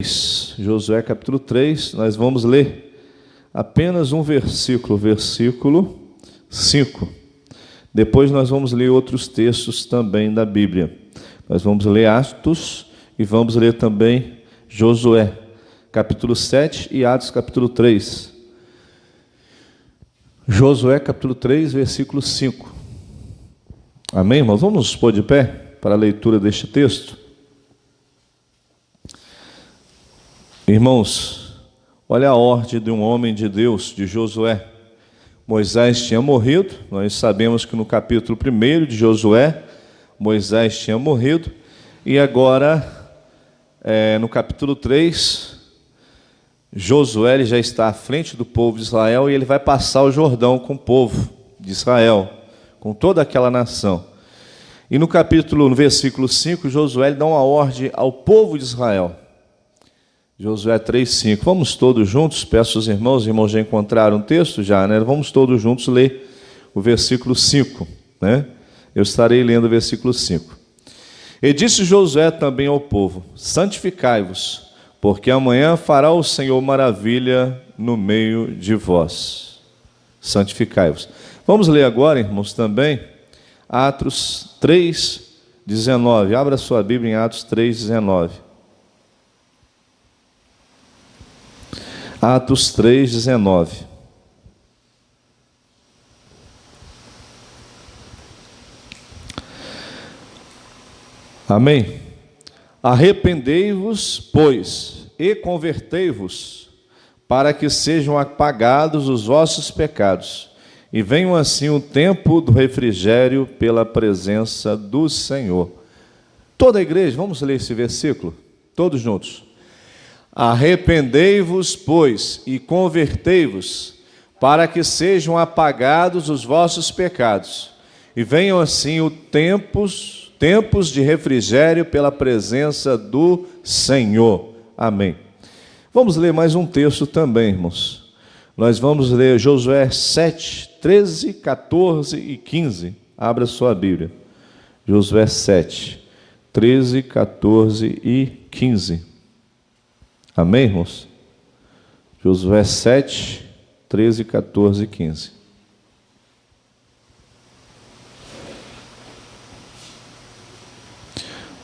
Josué capítulo 3, nós vamos ler apenas um versículo, versículo 5. Depois nós vamos ler outros textos também da Bíblia. Nós vamos ler Atos e vamos ler também Josué capítulo 7 e Atos capítulo 3. Josué capítulo 3, versículo 5. Amém, irmãos? Vamos nos pôr de pé para a leitura deste texto. Irmãos, olha a ordem de um homem de Deus, de Josué. Moisés tinha morrido, nós sabemos que no capítulo 1 de Josué, Moisés tinha morrido, e agora, no capítulo 3, Josué ele já está à frente do povo de Israel e ele vai passar o Jordão com o povo de Israel, com toda aquela nação. E no versículo 5, Josué ele dá uma ordem ao povo de Israel. Josué 3:5. Vamos todos juntos, peço aos irmãos, os irmãos já encontraram o texto já, né? Vamos todos juntos ler o versículo 5, né? Eu estarei lendo o versículo 5. E disse Josué também ao povo: santificai-vos, porque amanhã fará o Senhor maravilha no meio de vós. Santificai-vos. Vamos ler agora, irmãos, também Atos 3:19. Abra sua Bíblia em Atos 3:19. Atos 3:19. Amém? Arrependei-vos, pois, e convertei-vos, para que sejam apagados os vossos pecados, e venham assim o tempo do refrigério pela presença do Senhor. Toda a igreja, vamos ler esse versículo, todos juntos. Arrependei-vos, pois, e convertei-vos, para que sejam apagados os vossos pecados, e venham assim os tempos de refrigério pela presença do Senhor. Amém. Vamos ler mais um texto também, irmãos. Nós vamos ler Josué 7, 13, 14 e 15. Abra sua Bíblia. Josué 7, 13, 14 e 15. Amém, irmãos? Josué 7, 13, 14 e 15.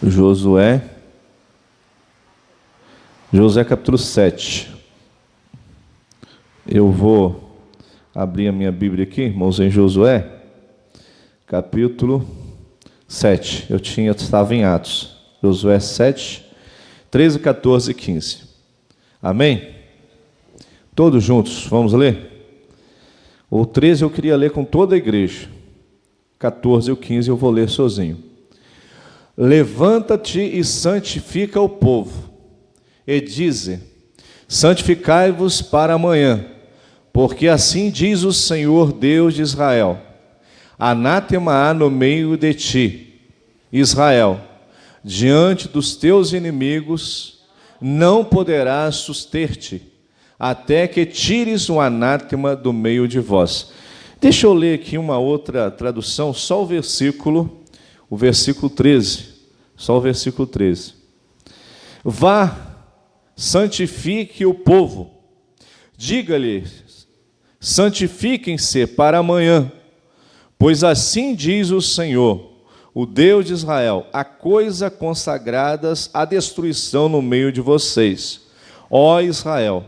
Josué capítulo 7. Eu vou abrir a minha Bíblia aqui, irmãos, em Josué capítulo 7. Estava em Atos. Josué 7, 13, 14 e 15. Amém? Todos juntos, vamos ler? O 13 eu queria ler com toda a igreja. 14 e o 15 eu vou ler sozinho. Levanta-te e santifica o povo, e dize: santificai-vos para amanhã, porque assim diz o Senhor Deus de Israel: anátema há no meio de ti, Israel, diante dos teus inimigos não poderás suster-te, até que tires o anátema do meio de vós. Deixa eu ler aqui uma outra tradução, só o versículo 13. Só o versículo 13. Vá, santifique o povo, diga-lhe, santifiquem-se para amanhã, pois assim diz o Senhor, o Deus de Israel: há coisas consagradas à destruição no meio de vocês. Ó Israel,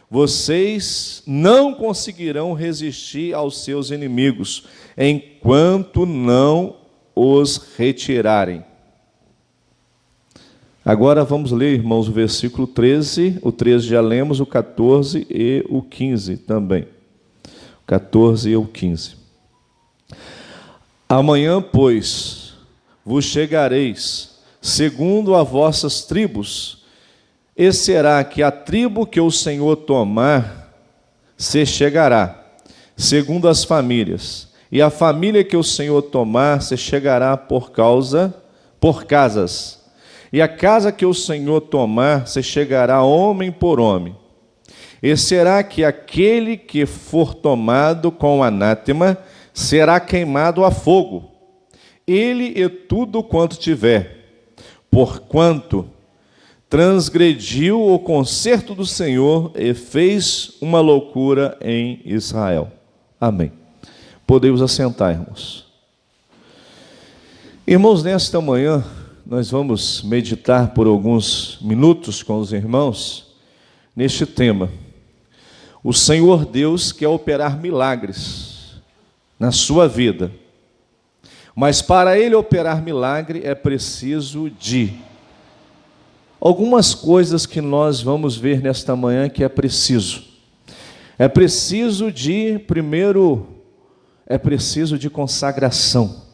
vocês não conseguirão resistir aos seus inimigos, enquanto não os retirarem. Agora vamos ler, irmãos, o versículo 13. O 13 já lemos, o 14 e o 15 também. O 14 e o 15. Amanhã, pois, vos chegareis, segundo as vossas tribos, e será que a tribo que o Senhor tomar se chegará, segundo as famílias, e a família que o Senhor tomar se chegará por casas, e a casa que o Senhor tomar se chegará homem por homem. E será que aquele que for tomado com anátema será queimado a fogo, ele e tudo quanto tiver, porquanto transgrediu o concerto do Senhor e fez uma loucura em Israel. Amém. Podemos assentar, irmãos. Irmãos, nesta manhã, nós vamos meditar por alguns minutos com os irmãos neste tema. O Senhor Deus quer operar milagres na sua vida, mas para Ele operar milagre é preciso de algumas coisas que nós vamos ver nesta manhã que é preciso. É preciso de, primeiro, é preciso de consagração.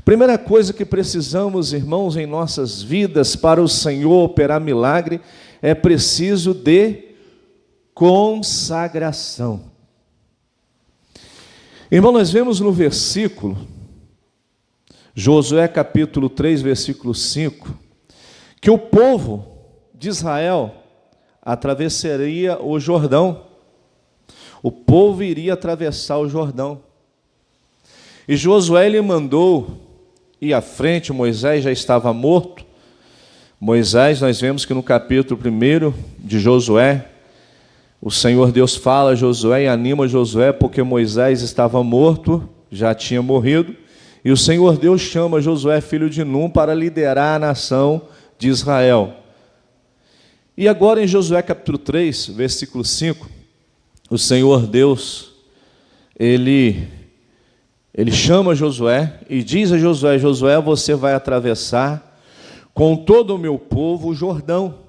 Primeira coisa que precisamos, irmãos, em nossas vidas para o Senhor operar milagre, é preciso de consagração. Irmão, nós vemos no versículo, Josué capítulo 3, versículo 5, que o povo de Israel atravessaria o Jordão. O povo iria atravessar o Jordão. E Josué lhe mandou ir à frente. Moisés já estava morto. Moisés, nós vemos que no capítulo 1 de Josué, o Senhor Deus fala a Josué e anima Josué porque Moisés estava morto, já tinha morrido. E o Senhor Deus chama Josué, filho de Num, para liderar a nação de Israel. E agora em Josué capítulo 3, versículo 5, o Senhor Deus, Ele chama Josué e diz a Josué: Josué, você vai atravessar com todo o meu povo o Jordão.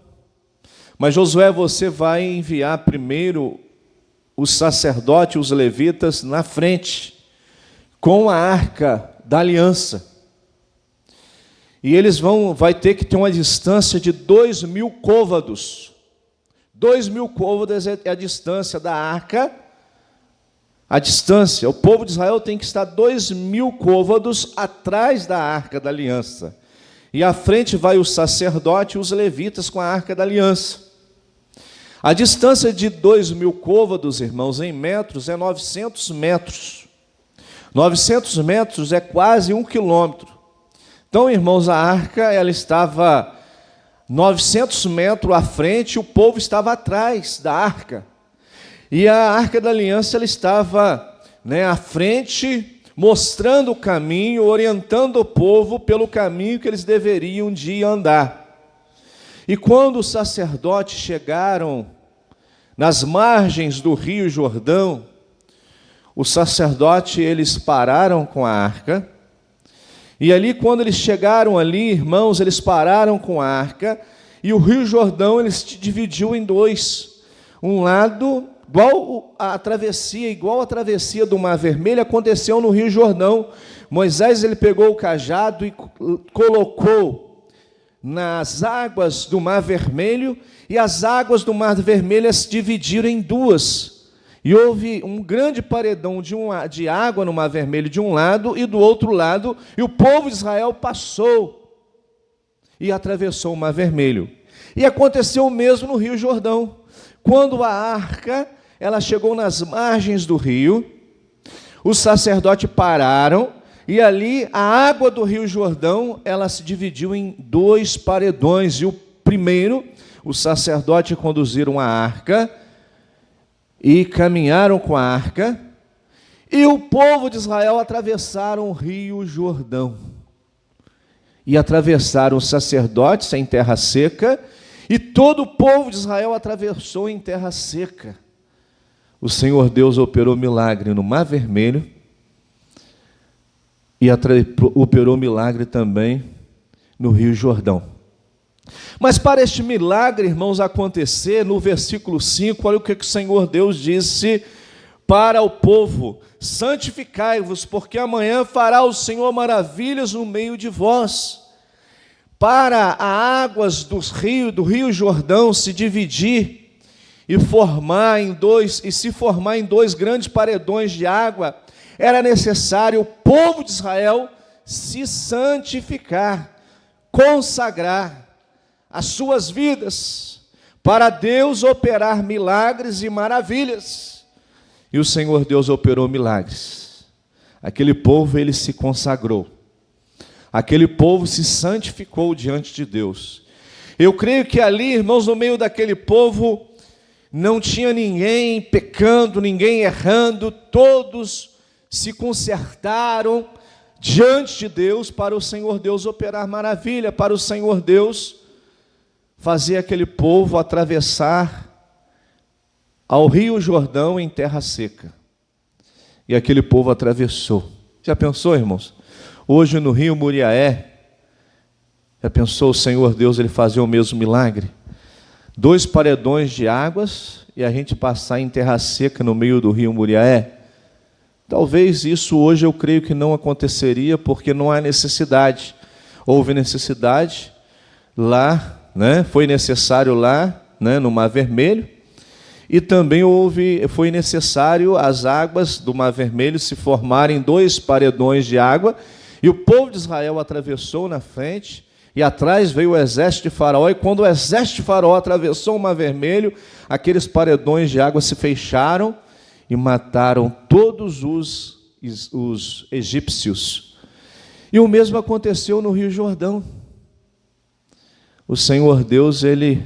Mas Josué, você vai enviar primeiro os sacerdotes, os levitas, na frente, com a arca da aliança. E eles vai ter que ter uma distância de 2.000 côvados. 2.000 côvados é a distância da arca. A distância, o povo de Israel tem que estar 2.000 côvados atrás da arca da aliança. E à frente vai o sacerdote e os levitas com a arca da aliança. A distância de 2.000 côvados, irmãos, em metros, é 900 metros. 900 metros é quase 1 quilômetro. Então, irmãos, a arca ela estava 900 metros à frente, o povo estava atrás da arca. E a arca da aliança ela estava à frente, mostrando o caminho, orientando o povo pelo caminho que eles deveriam de andar. E quando os sacerdotes chegaram nas margens do rio Jordão, os sacerdotes eles pararam com a arca. E ali, quando eles chegaram ali, irmãos, eles pararam com a arca, e o rio Jordão ele se dividiu em dois. Um lado, igual a travessia do Mar Vermelho, aconteceu no rio Jordão. Moisés ele pegou o cajado e colocou nas águas do Mar Vermelho, e as águas do Mar Vermelho se dividiram em duas. E houve um grande paredão de água no Mar Vermelho de um lado e do outro lado, e o povo de Israel passou e atravessou o Mar Vermelho. E aconteceu o mesmo no rio Jordão. Quando a arca ela chegou nas margens do rio, os sacerdotes pararam, e ali a água do rio Jordão ela se dividiu em dois paredões. E o primeiro, os sacerdotes conduziram a arca e caminharam com a arca, e o povo de Israel atravessaram o rio Jordão. E atravessaram os sacerdotes em terra seca, e todo o povo de Israel atravessou em terra seca. O Senhor Deus operou milagre no Mar Vermelho, e operou milagre também no rio Jordão. Mas para este milagre, irmãos, acontecer, no versículo 5, olha o que o Senhor Deus disse para o povo: santificai-vos, porque amanhã fará o Senhor maravilhas no meio de vós. Para as águas do rio Jordão se dividir e se formar em dois grandes paredões de água, era necessário o povo de Israel se santificar, consagrar as suas vidas para Deus operar milagres e maravilhas. E o Senhor Deus operou milagres. Aquele povo ele se consagrou. Aquele povo se santificou diante de Deus. Eu creio que ali, irmãos, no meio daquele povo, não tinha ninguém pecando, ninguém errando, todos se consertaram diante de Deus para o Senhor Deus operar maravilha, para o Senhor Deus fazer aquele povo atravessar ao Rio Jordão em terra seca. E aquele povo atravessou. Já pensou, irmãos? Hoje no Rio Muriaé, já pensou o Senhor Deus ele fazer o mesmo milagre? 2 paredões de águas e a gente passar em terra seca no meio do Rio Muriaé? Talvez isso hoje eu creio que não aconteceria, porque não há necessidade. Houve necessidade lá, né? Foi necessário lá, né? No Mar Vermelho, e também foi necessário as águas do Mar Vermelho se formarem 2 paredões de água, e o povo de Israel atravessou na frente, e atrás veio o exército de Faraó, e quando o exército de Faraó atravessou o Mar Vermelho, aqueles paredões de água se fecharam e mataram todos os egípcios. E o mesmo aconteceu no Rio Jordão. O Senhor Deus, ele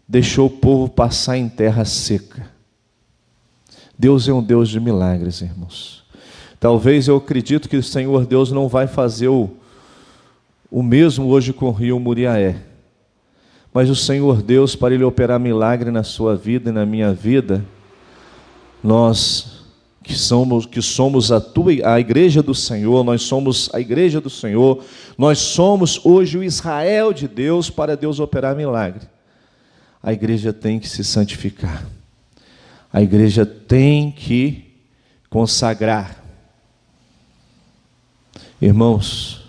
deixou o povo passar em terra seca. Deus é um Deus de milagres, irmãos. Talvez eu acredito que o Senhor Deus não vai fazer o mesmo hoje com o Rio Muriaé. Mas o Senhor Deus, para Ele operar milagre na sua vida e na minha vida, nós que somos a igreja do Senhor, nós somos a igreja do Senhor, nós somos hoje o Israel de Deus, para Deus operar milagre. A igreja tem que se santificar. A igreja tem que consagrar. Irmãos,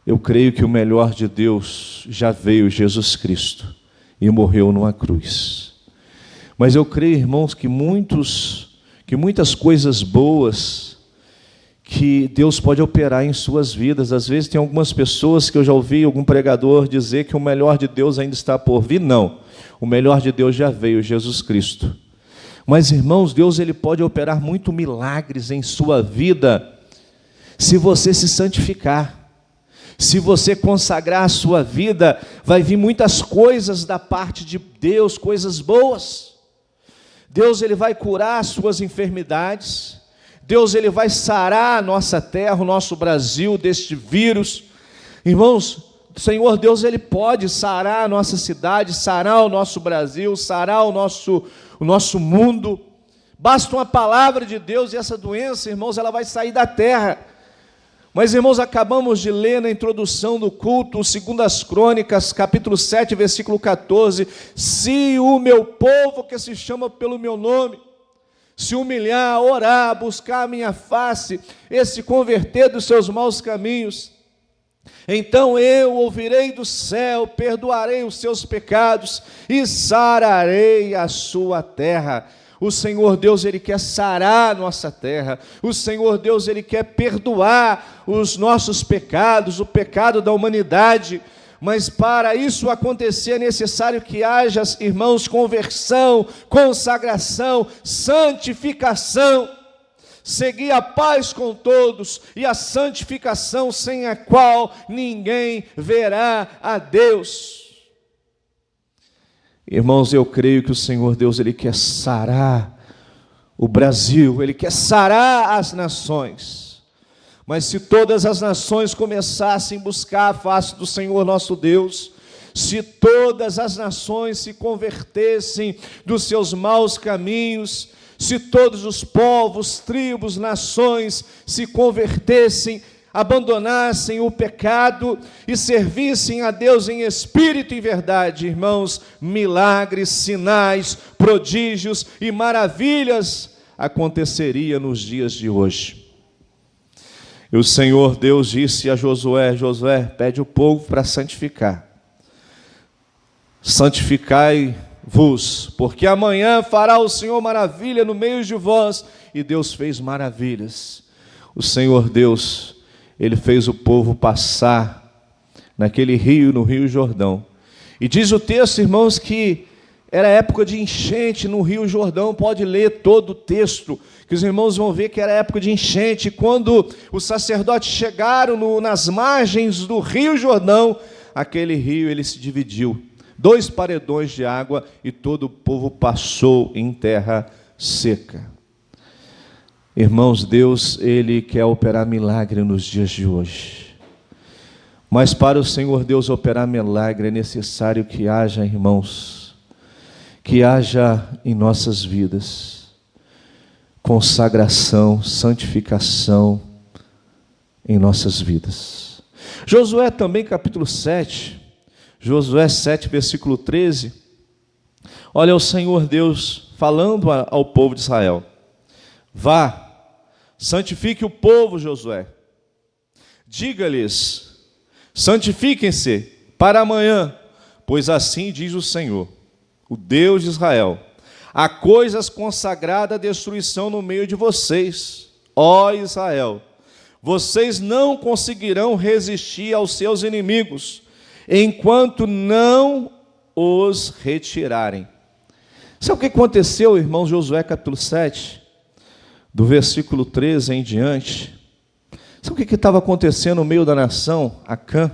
eu creio que o melhor de Deus já veio, Jesus Cristo, e morreu numa cruz. Mas eu creio, irmãos, que muitas coisas boas que Deus pode operar em suas vidas. Às vezes tem algumas pessoas que eu já ouvi algum pregador dizer que o melhor de Deus ainda está por vir. Não, o melhor de Deus já veio, Jesus Cristo. Mas, irmãos, Deus ele pode operar muito milagres em sua vida se você se santificar. Se você consagrar a sua vida, vai vir muitas coisas da parte de Deus, coisas boas. Deus ele vai curar as suas enfermidades. Deus ele vai sarar a nossa terra, o nosso Brasil deste vírus. Irmãos, o Senhor Deus ele pode sarar a nossa cidade, sarar o nosso Brasil, sarar o nosso mundo. Basta uma palavra de Deus e essa doença, irmãos, ela vai sair da terra. Mas, irmãos, acabamos de ler na introdução do culto, 2 Crônicas, capítulo 7, versículo 14, se o meu povo que se chama pelo meu nome, se humilhar, orar, buscar a minha face, e se converter dos seus maus caminhos, então eu ouvirei do céu, perdoarei os seus pecados e sararei a sua terra. O Senhor Deus, Ele quer sarar a nossa terra. O Senhor Deus, Ele quer perdoar os nossos pecados, o pecado da humanidade. Mas para isso acontecer é necessário que haja, irmãos, conversão, consagração, santificação. Seguir a paz com todos e a santificação sem a qual ninguém verá a Deus. Irmãos, eu creio que o Senhor Deus, Ele quer sarar o Brasil, Ele quer sarar as nações. Mas se todas as nações começassem a buscar a face do Senhor nosso Deus, se todas as nações se convertessem dos seus maus caminhos, se todos os povos, tribos, nações se convertessem, abandonassem o pecado e servissem a Deus em espírito e verdade, irmãos, milagres, sinais, prodígios e maravilhas aconteceria nos dias de hoje. E o Senhor Deus disse a Josué, Josué, pede o povo para santificar. Santificai-vos, porque amanhã fará o Senhor maravilha no meio de vós. E Deus fez maravilhas. O Senhor Deus, Ele fez o povo passar naquele rio, no Rio Jordão. E diz o texto, irmãos, que era época de enchente no Rio Jordão. Pode ler todo o texto, que os irmãos vão ver que era época de enchente. Quando os sacerdotes chegaram nas margens do Rio Jordão, aquele rio ele se dividiu. 2 paredões de água e todo o povo passou em terra seca. Irmãos, Deus, Ele quer operar milagre nos dias de hoje. Mas para o Senhor Deus operar milagre é necessário que haja, irmãos, que haja em nossas vidas consagração, santificação em nossas vidas. Josué também, capítulo 7, Josué 7, versículo 13, olha o Senhor Deus falando ao povo de Israel: vá, santifique o povo, Josué, diga-lhes, santifiquem-se para amanhã, pois assim diz o Senhor, o Deus de Israel: há coisas consagradas à destruição no meio de vocês, ó Israel, vocês não conseguirão resistir aos seus inimigos, enquanto não os retirarem. Sabe o que aconteceu, irmãos? Josué capítulo 7, do versículo 13 em diante. Sabe o que estava acontecendo no meio da nação? Acã.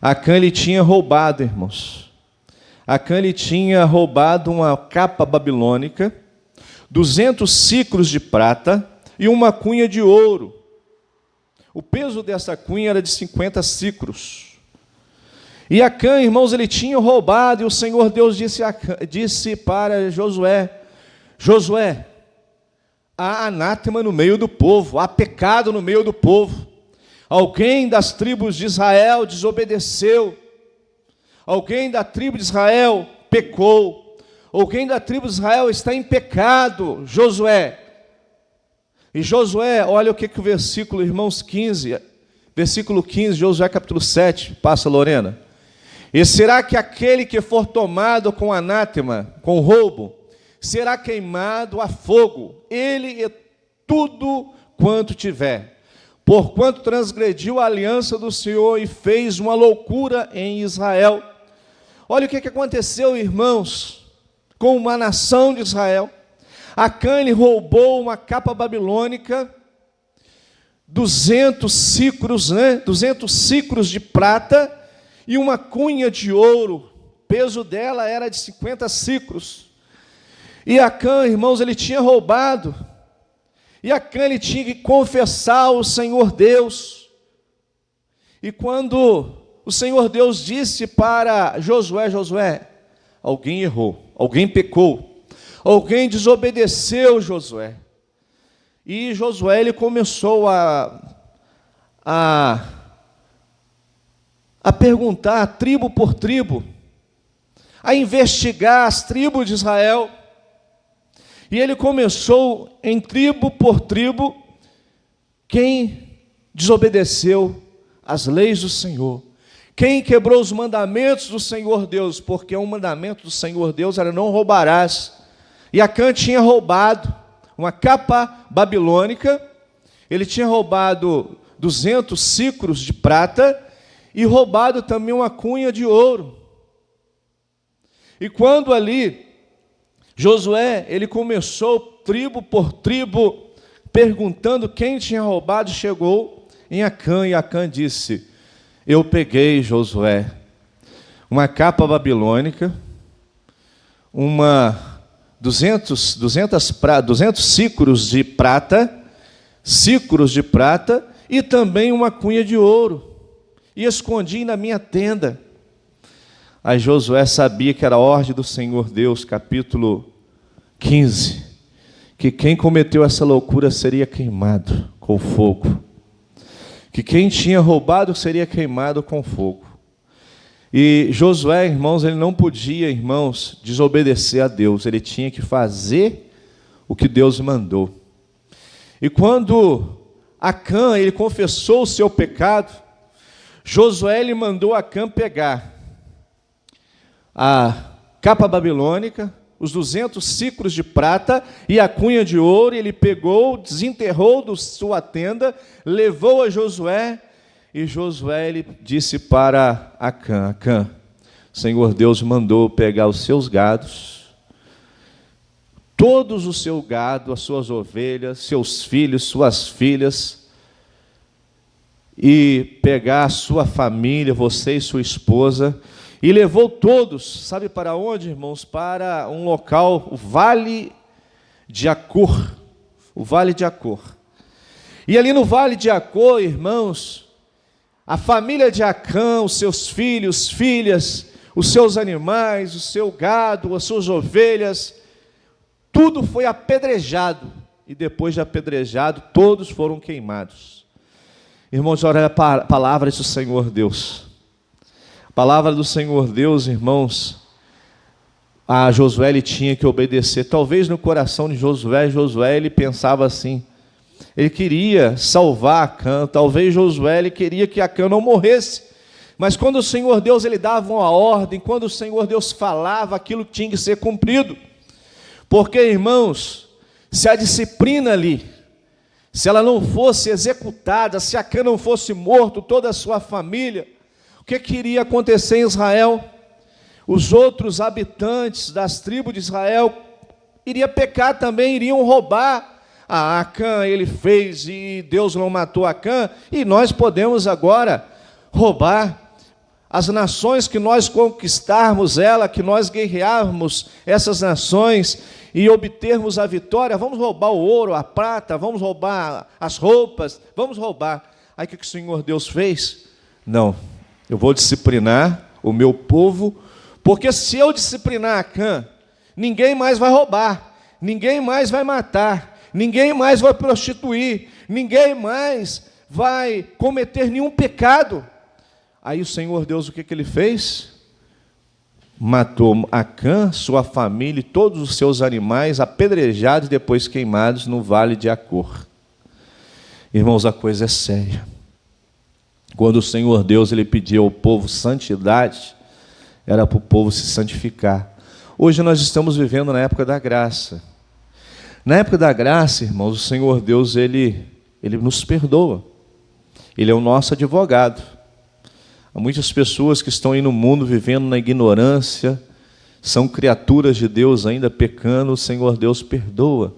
Acã, ele tinha roubado, irmãos. Acã, ele tinha roubado uma capa babilônica, 200 ciclos de prata e uma cunha de ouro. O peso dessa cunha era de 50 ciclos. E Acã, irmãos, ele tinha roubado, e o Senhor Deus disse para Josué: Josué, há anátema no meio do povo, há pecado no meio do povo. Alguém das tribos de Israel desobedeceu, alguém da tribo de Israel pecou, alguém da tribo de Israel está em pecado, Josué. E Josué, olha o que o versículo, irmãos, 15, versículo 15, Josué capítulo 7, passa Lorena. E será que aquele que for tomado com anátema, com roubo, será queimado a fogo, ele e tudo quanto tiver, porquanto transgrediu a aliança do Senhor e fez uma loucura em Israel. Olha o que aconteceu, irmãos, com uma nação de Israel. Acã, ele roubou uma capa babilônica, 200 ciclos, 200 ciclos de prata e uma cunha de ouro, o peso dela era de 50 ciclos. E Acã, irmãos, ele tinha roubado, e Acã, ele tinha que confessar ao Senhor Deus. E quando o Senhor Deus disse para Josué: Josué, alguém errou, alguém pecou, alguém desobedeceu, Josué. E Josué, ele começou a perguntar tribo por tribo, a investigar as tribos de Israel. E ele começou em tribo por tribo, quem desobedeceu as leis do Senhor, quem quebrou os mandamentos do Senhor Deus, porque um mandamento do Senhor Deus era: não roubarás. E Acã tinha roubado uma capa babilônica, ele tinha roubado 200 ciclos de prata e roubado também uma cunha de ouro. E quando ali Josué, ele começou tribo por tribo, perguntando quem tinha roubado, chegou em Acã, e Acã disse: eu peguei, Josué, uma capa babilônica, 200 ciclos de prata, e também uma cunha de ouro, e escondi na minha tenda. Aí Josué sabia que era a ordem do Senhor Deus, capítulo 15, que quem cometeu essa loucura seria queimado com fogo, que quem tinha roubado seria queimado com fogo. E Josué, irmãos, ele não podia, irmãos, desobedecer a Deus, ele tinha que fazer o que Deus mandou. E quando Acã, ele confessou o seu pecado, Josué, ele mandou Acã pegar a capa babilônica, os 200 ciclos de prata e a cunha de ouro. Ele pegou, desenterrou da sua tenda, levou a Josué, e Josué, ele disse para Acã: Acã, o Senhor Deus mandou pegar os seus gados, todos o seu gado, as suas ovelhas, seus filhos, suas filhas, e pegar a sua família, você e sua esposa, e levou todos, sabe para onde, irmãos? Para um local, o Vale de Acor. O Vale de Acor. E ali no Vale de Acor, irmãos, a família de Acã, os seus filhos, filhas, os seus animais, o seu gado, as suas ovelhas, tudo foi apedrejado. E depois de apedrejado, todos foram queimados. Irmãos, olha a palavra do Senhor Deus. A palavra do Senhor Deus, irmãos, a Josué ele tinha que obedecer. Talvez no coração de Josué ele pensava assim, ele queria salvar Acã, talvez Josué ele queria que Acã não morresse, mas quando o Senhor Deus ele dava uma ordem, quando o Senhor Deus falava, aquilo tinha que ser cumprido, porque, irmãos, se a disciplina ali, se ela não fosse executada, se Acã não fosse morto, toda a sua família, o que iria acontecer em Israel? Os outros habitantes das tribos de Israel iriam pecar também, iriam roubar. Acã ele fez e Deus não matou Acã, e nós podemos agora roubar as nações que nós conquistarmos ela, que nós guerrearmos essas nações e obtermos a vitória, vamos roubar o ouro, a prata, vamos roubar as roupas, vamos roubar. Aí o que o Senhor Deus fez? Não, eu vou disciplinar o meu povo, porque se eu disciplinar Acã, ninguém mais vai roubar, ninguém mais vai matar, ninguém mais vai prostituir, ninguém mais vai cometer nenhum pecado. Aí o Senhor Deus, o que ele fez? Matou Acã, sua família e todos os seus animais, apedrejados e depois queimados no Vale de Acor. Irmãos, a coisa é séria. Quando o Senhor Deus ele pediu ao povo santidade, era para o povo se santificar. Hoje nós estamos vivendo na época da graça. Na época da graça, irmãos, o Senhor Deus ele nos perdoa. Ele é o nosso advogado. Há muitas pessoas que estão aí no mundo vivendo na ignorância, são criaturas de Deus ainda pecando, o Senhor Deus perdoa.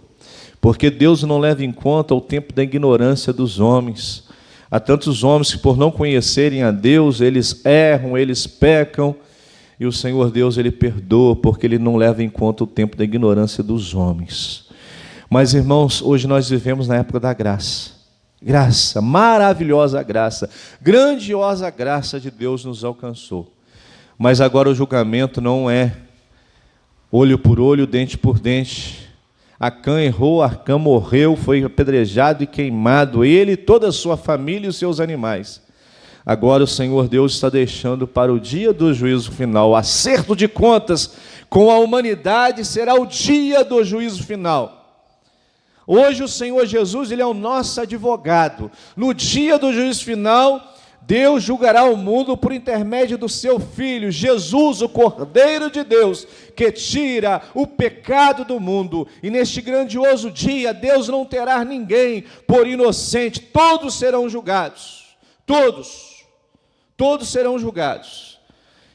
Porque Deus não leva em conta o tempo da ignorância dos homens. Há tantos homens que por não conhecerem a Deus, eles erram, eles pecam, e o Senhor Deus ele perdoa, porque Ele não leva em conta o tempo da ignorância dos homens. Mas, irmãos, hoje nós vivemos na época da graça. Graça, maravilhosa graça, grandiosa graça de Deus nos alcançou. Mas agora o julgamento não é olho por olho, dente por dente. Acã errou, Acã morreu, foi apedrejado e queimado, ele, toda a sua família e os seus animais. Agora o Senhor Deus está deixando para o dia do juízo final, o acerto de contas com a humanidade será o dia do juízo final. Hoje o Senhor Jesus, Ele é o nosso advogado. No dia do juízo final, Deus julgará o mundo por intermédio do seu Filho, Jesus, o Cordeiro de Deus, que tira o pecado do mundo. E neste grandioso dia, Deus não terá ninguém por inocente. Todos serão julgados. Todos serão julgados.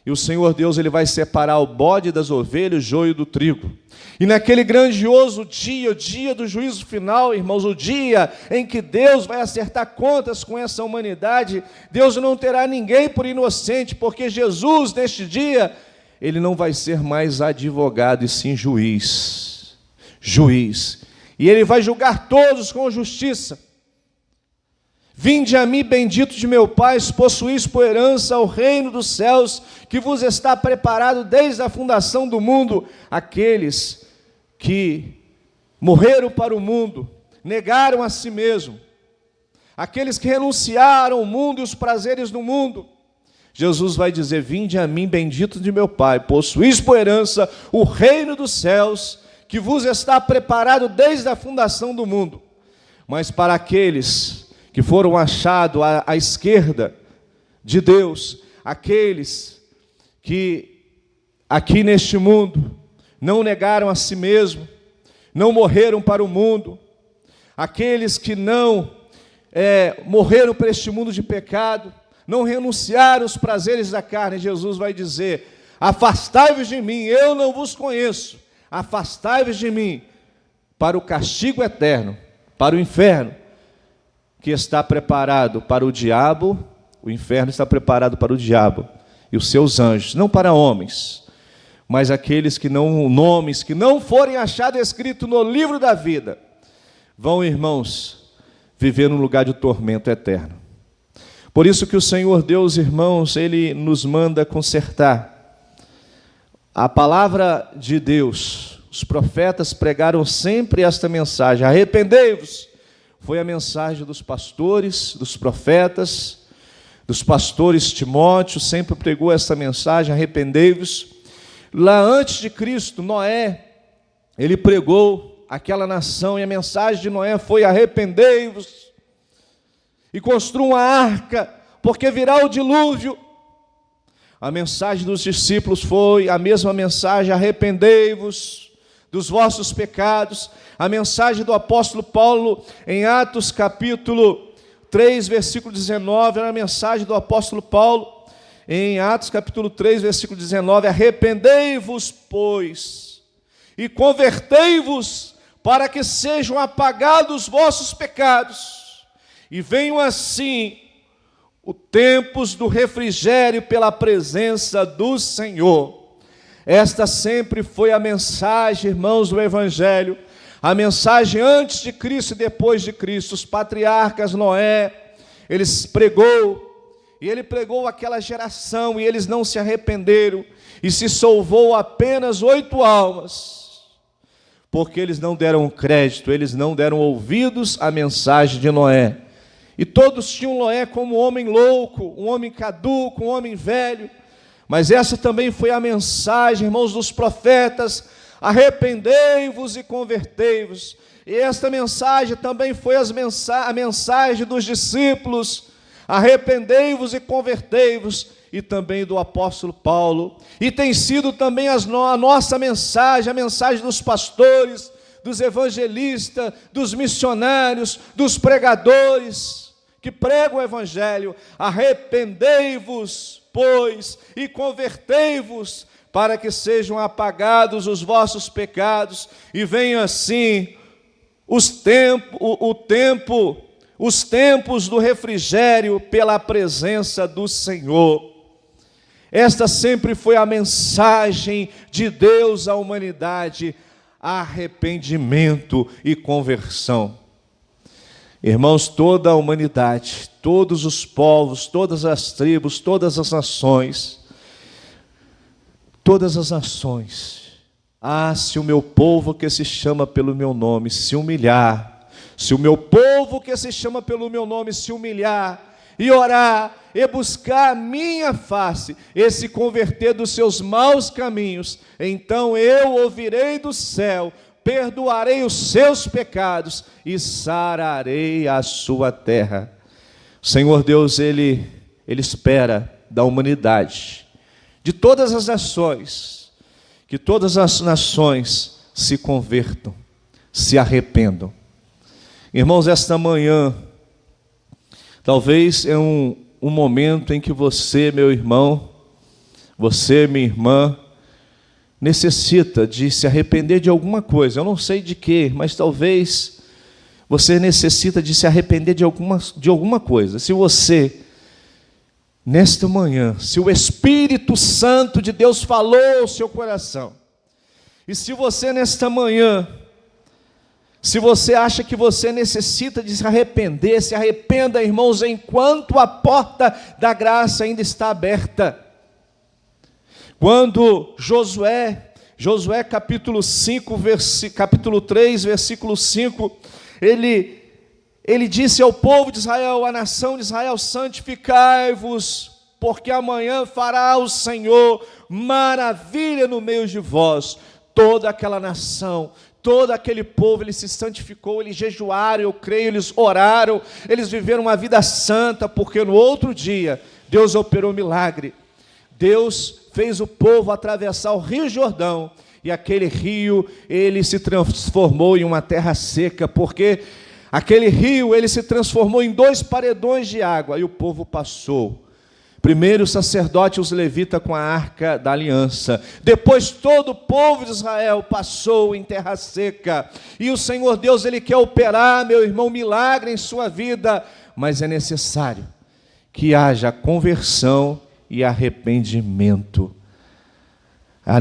E o Senhor Deus ele vai separar o bode das ovelhas, o joio do trigo. E naquele grandioso dia, o dia do juízo final, irmãos, o dia em que Deus vai acertar contas com essa humanidade, Deus não terá ninguém por inocente, porque Jesus, neste dia, ele não vai ser mais advogado, e sim juiz. Juiz. E ele vai julgar todos com justiça. Vinde a mim, bendito de meu Pai, possuís por herança o reino dos céus, que vos está preparado desde a fundação do mundo. Aqueles que morreram para o mundo, negaram a si mesmo, aqueles que renunciaram ao mundo e os prazeres do mundo, Jesus vai dizer, vinde a mim, bendito de meu Pai, possuís por herança o reino dos céus, que vos está preparado desde a fundação do mundo. Mas para aqueles que foram achados à esquerda de Deus, aqueles que aqui neste mundo não negaram a si mesmo, não morreram para o mundo, aqueles que não morreram para este mundo de pecado, não renunciaram aos prazeres da carne, Jesus vai dizer, afastai-vos de mim, eu não vos conheço, afastai-vos de mim, para o castigo eterno, para o inferno. que está preparado para o diabo, o inferno está preparado para o diabo e os seus anjos, não para homens, mas aqueles que não, nomes que não forem achados escritos no livro da vida, vão, irmãos, viver num lugar de tormento eterno. Por isso que o Senhor Deus, irmãos, Ele nos manda consertar. A palavra de Deus, os profetas pregaram sempre esta mensagem: arrependei-vos. Foi a mensagem dos pastores, dos profetas, dos pastores. Timóteo sempre pregou essa mensagem: arrependei-vos. Lá antes de Cristo, Noé, ele pregou aquela nação, e a mensagem de Noé foi: arrependei-vos e construam uma arca, porque virá o dilúvio. A mensagem dos discípulos foi a mesma mensagem: arrependei-vos dos vossos pecados. A mensagem do apóstolo Paulo em Atos capítulo 3, versículo 19, era a mensagem do apóstolo Paulo em Atos capítulo 3, versículo 19: arrependei-vos, pois, e convertei-vos, para que sejam apagados os vossos pecados, e venham assim os tempos do refrigério pela presença do Senhor. Esta sempre foi a mensagem, irmãos, do Evangelho, a mensagem antes de Cristo e depois de Cristo. Os patriarcas, Noé, eles pregou, e ele pregou aquela geração, e eles não se arrependeram, e se salvou apenas 8 almas, porque eles não deram crédito, eles não deram ouvidos à mensagem de Noé. E todos tinham Noé como um homem louco, um homem caduco, um homem velho. Mas essa também foi a mensagem, irmãos, dos profetas: arrependei-vos e convertei-vos. E esta mensagem também foi a mensagem dos discípulos: arrependei-vos e convertei-vos, e também do apóstolo Paulo. E tem sido também a nossa mensagem, a mensagem dos pastores, dos evangelistas, dos missionários, dos pregadores que pregam o Evangelho: arrependei-vos, pois, e convertei-vos, para que sejam apagados os vossos pecados, e venham assim os tempos do refrigério pela presença do Senhor. Esta sempre foi a mensagem de Deus à humanidade: arrependimento e conversão. Irmãos, toda a humanidade, todos os povos, todas as tribos, todas as nações, se o meu povo que se chama pelo meu nome se humilhar, se o meu povo que se chama pelo meu nome se humilhar e orar e buscar a minha face e se converter dos seus maus caminhos, então eu ouvirei do céu, perdoarei os seus pecados e sararei a sua terra. O Senhor Deus, Ele espera da humanidade, de todas as nações, que todas as nações se convertam, se arrependam. Irmãos, esta manhã, talvez é um momento em que você, meu irmão, você, minha irmã, necessita de se arrepender de alguma coisa. Eu não sei de quê, mas talvez você necessita de se arrepender de alguma coisa. Se você, nesta manhã, se o Espírito Santo de Deus falou ao seu coração, e se você nesta manhã, se você acha que você necessita de se arrepender, se arrependa, irmãos, enquanto a porta da graça ainda está aberta. Quando Josué capítulo 3, versículo 5, ele disse ao povo de Israel, à nação de Israel: santificai-vos, porque amanhã fará o Senhor maravilha no meio de vós. Toda aquela nação, todo aquele povo, ele se santificou, eles jejuaram, eu creio, eles oraram, eles viveram uma vida santa, porque no outro dia Deus operou milagre. Deus fez o povo atravessar o Rio Jordão, e aquele rio, ele se transformou em uma terra seca, porque aquele rio, ele se transformou em 2 paredões de água, e o povo passou Primeiro o sacerdote e os levitas com a arca da aliança. Depois todo o povo de Israel passou em terra seca. E o Senhor Deus, Ele quer operar, meu irmão, milagre em sua vida. Mas é necessário que haja conversão e arrependimento. É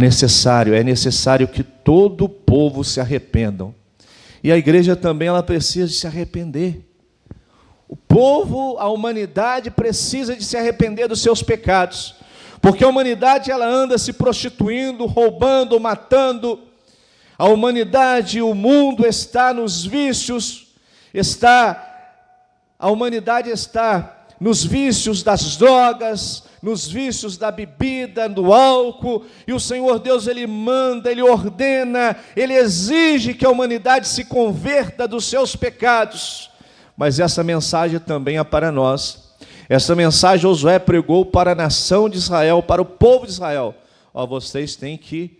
necessário que todo o povo se arrependam. E a igreja também, ela precisa de se arrepender. O povo, a humanidade precisa de se arrepender dos seus pecados, porque a humanidade ela anda se prostituindo, roubando, matando. A humanidade, o mundo está nos vícios, a humanidade está nos vícios das drogas, nos vícios da bebida, do álcool, e o Senhor Deus, Ele manda, Ele ordena, Ele exige que a humanidade se converta dos seus pecados. Mas essa mensagem também é para nós. Essa mensagem Josué pregou para a nação de Israel, para o povo de Israel. Vocês têm que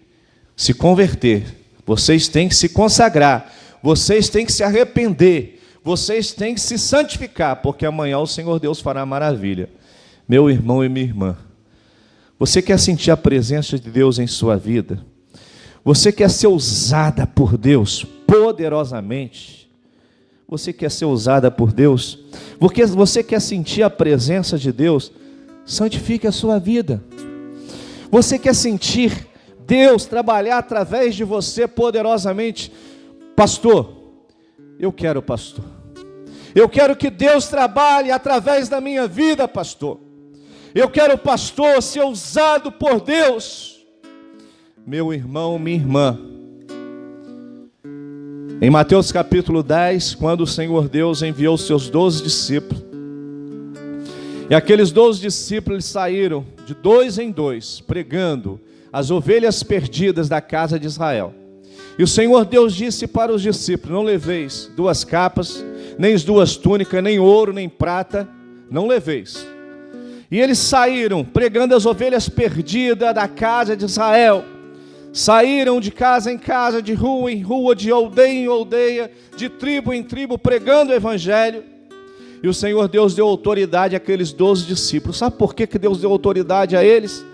se converter, vocês têm que se consagrar, vocês têm que se arrepender, vocês têm que se santificar, porque amanhã o Senhor Deus fará maravilha. Meu irmão e minha irmã, você quer sentir a presença de Deus em sua vida? Você quer ser usada por Deus poderosamente? Você quer ser usada por Deus? Porque você quer sentir a presença de Deus? Santifique a sua vida. Você quer sentir Deus trabalhar através de você poderosamente? Pastor, eu quero, pastor. Eu quero que Deus trabalhe através da minha vida, pastor. Eu quero, pastor, ser usado por Deus. Meu irmão, minha irmã, em Mateus capítulo 10, quando o Senhor Deus enviou os seus 12 discípulos, e aqueles 12 discípulos eles saíram de 2 em 2, pregando as ovelhas perdidas da casa de Israel. E o Senhor Deus disse para os discípulos: não leveis 2 capas, nem 2 túnicas, nem ouro, nem prata, não leveis. E eles saíram pregando as ovelhas perdidas da casa de Israel. Saíram de casa em casa, de rua em rua, de aldeia em aldeia, de tribo em tribo, pregando o evangelho. E o Senhor Deus deu autoridade àqueles 12 discípulos. Sabe por que Deus deu autoridade a eles?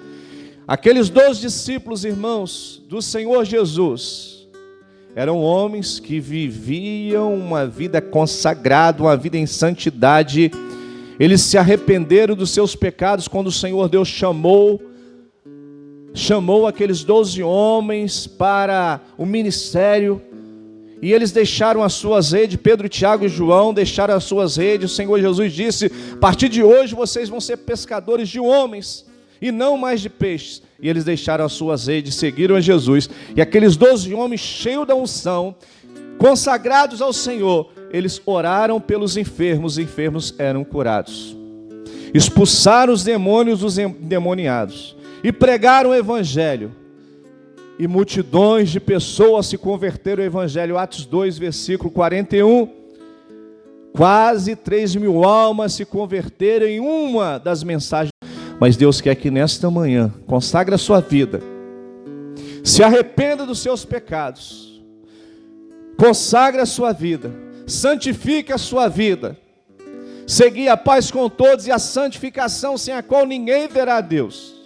Aqueles 12 discípulos, irmãos, do Senhor Jesus, eram homens que viviam uma vida consagrada, uma vida em santidade. Eles se arrependeram dos seus pecados quando o Senhor Deus chamou aqueles 12 homens para o ministério, e eles deixaram as suas redes. Pedro, Tiago e João deixaram as suas redes. O Senhor Jesus disse: a partir de hoje vocês vão ser pescadores de homens e não mais de peixes. E eles deixaram as suas redes, seguiram a Jesus. E aqueles 12 homens cheios da unção, consagrados ao Senhor, eles oraram pelos enfermos, os enfermos eram curados. Expulsaram os demônios dos endemoniados e pregaram o evangelho. E multidões de pessoas se converteram ao evangelho. Atos 2, versículo 41. Quase 3.000 almas se converteram em uma das mensagens. Mas Deus quer que nesta manhã consagre a sua vida, se arrependa dos seus pecados, consagre a sua vida, santifique a sua vida, segui a paz com todos e a santificação, sem a qual ninguém verá a Deus.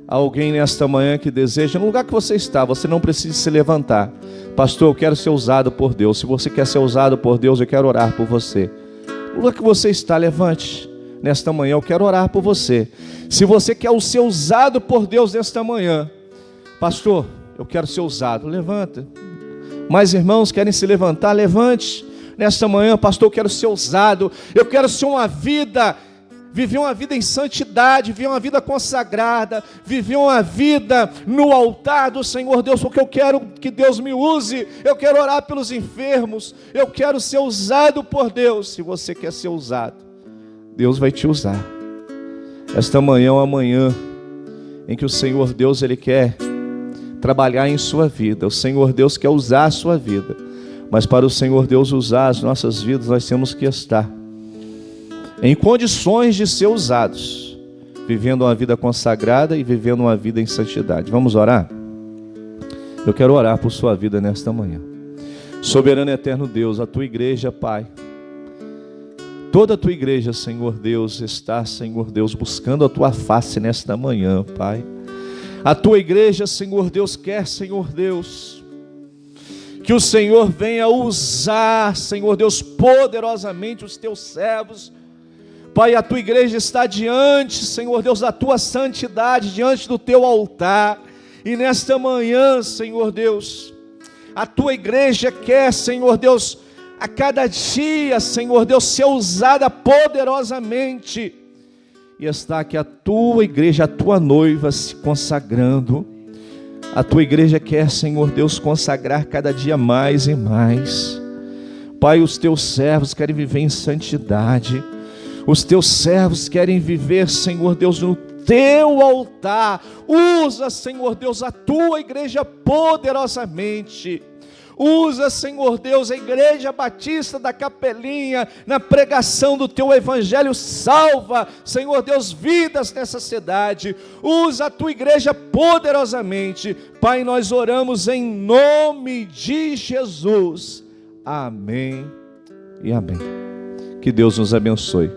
Há alguém nesta manhã que deseja, no lugar que você está, você não precisa se levantar. Pastor, eu quero ser usado por Deus. Se você quer ser usado por Deus, eu quero orar por você. No lugar que você está, levante. Nesta manhã eu quero orar por você. Se você quer ser usado por Deus nesta manhã, pastor, eu quero ser usado, levanta. Mais irmãos querem se levantar, levante. Nesta manhã, pastor, eu quero ser usado. Eu quero ser viver uma vida em santidade, viver uma vida consagrada, viver uma vida no altar do Senhor Deus, porque eu quero que Deus me use. Eu quero orar pelos enfermos, eu quero ser usado por Deus. Se você quer ser usado, Deus vai te usar. Esta manhã é uma manhã em que o Senhor Deus, Ele quer trabalhar em sua vida. O Senhor Deus quer usar a sua vida. Mas para o Senhor Deus usar as nossas vidas, nós temos que estar em condições de ser usados, vivendo uma vida consagrada e vivendo uma vida em santidade. Vamos orar? Eu quero orar por sua vida nesta manhã. Soberano e eterno Deus, a tua igreja, Pai, Toda a tua igreja, Senhor Deus, está, Senhor Deus, buscando a tua face nesta manhã, Pai. A tua igreja, Senhor Deus, quer, Senhor Deus, que o Senhor venha usar, Senhor Deus, poderosamente os teus servos. Pai, a tua igreja está diante, Senhor Deus, da tua santidade, diante do teu altar. E nesta manhã, Senhor Deus, a tua igreja quer, Senhor Deus, a cada dia, Senhor Deus, ser usada poderosamente. E está aqui a tua igreja, a tua noiva se consagrando. A tua igreja quer, Senhor Deus, consagrar cada dia mais e mais. Pai, os teus servos querem viver em santidade. Os teus servos querem viver, Senhor Deus, no teu altar. Usa, Senhor Deus, a tua igreja poderosamente. Usa, Senhor Deus, a Igreja Batista da Capelinha, na pregação do teu evangelho. Salva, Senhor Deus, vidas nessa cidade. Usa a tua igreja poderosamente. Pai, nós oramos em nome de Jesus. Amém e amém. Que Deus nos abençoe.